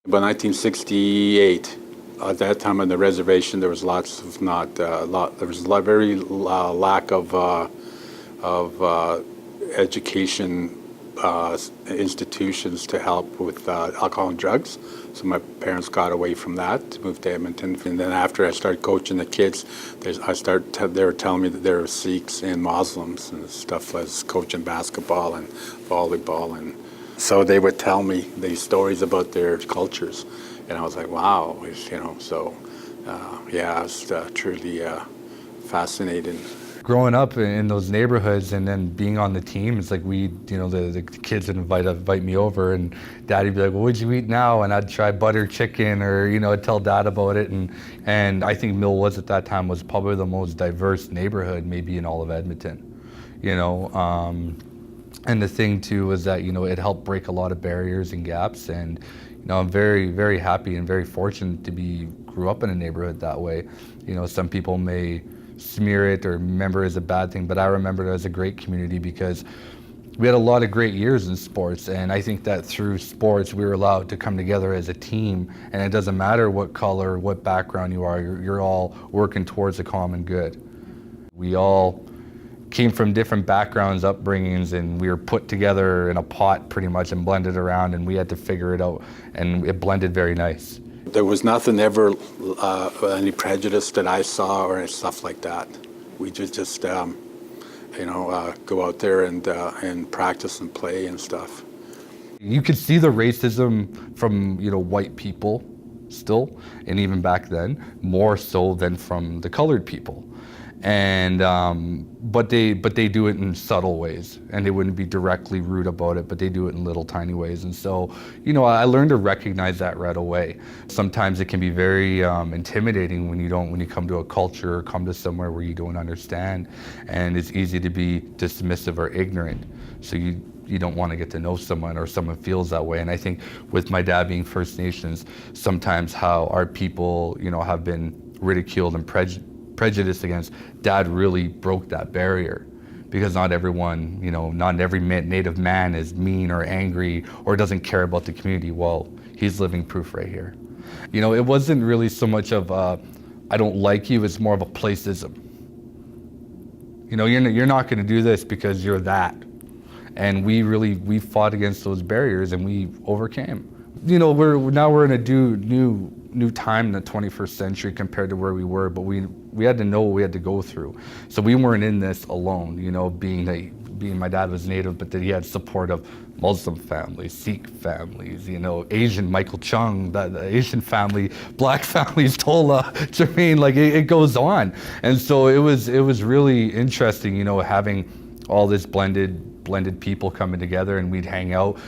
By 1968, at that time on the reservation, there was lots of there was very lack of education institutions to help with alcohol and drugs. So my parents got away from that, moved to Edmonton, and then after I started coaching the kids, they were telling me that there were Sikhs and Muslims and stuff. I was coaching basketball and volleyball, and so they would tell me these stories about their cultures, and I was like, wow, So yeah, I was truly fascinated. Growing up in those neighborhoods and then being on the team, it's like the kids would invite me over, and Daddy'd be like, well, what'd you eat now? And I'd try butter chicken, or I'd tell Dad about it. And I think Mill Woods at that time was probably the most diverse neighborhood maybe in all of Edmonton. And the thing too was that it helped break a lot of barriers and gaps, and I'm very, very happy and very fortunate to grew up in a neighborhood that way. Some people may smear it or remember it as a bad thing, but I remember it as a great community because we had a lot of great years in sports, and I think that through sports we were allowed to come together as a team, and it doesn't matter what color, what background you are, you're all working towards a common good. We all came from different backgrounds, upbringings, and we were put together in a pot pretty much and blended around, and we had to figure it out, and it blended very nice. There was nothing ever, any prejudice that I saw or stuff like that. We just go out there and practice and play and stuff. You could see the racism from white people still, and even back then, more so than from the colored people. And but they do it in subtle ways, and they wouldn't be directly rude about it, but they do it in little tiny ways. And so I learned to recognize that right away. Sometimes it can be very intimidating when you come to a culture or come to somewhere where you don't understand, and it's easy to be dismissive or ignorant. So you don't want to get to know someone, or someone feels that way. And I think with my dad being First Nations, sometimes how our people have been ridiculed and prejudiced against, Dad really broke that barrier, because not everyone, not every native man is mean or angry or doesn't care about the community. Well, he's living proof right here. It wasn't really so much of I don't like you, it's more of a placism. You're not going to do this because you're that. And we fought against those barriers, and we overcame. We're in a new time in the 21st century compared to where we were, but we had to know what we had to go through. So we weren't in this alone, being my dad was Native, but that he had support of Muslim families, Sikh families, Asian, Michael Chung, the Asian family, Black families, Tola, Jermaine, like it goes on. And so it was really interesting, having all this blended people coming together, and we'd hang out.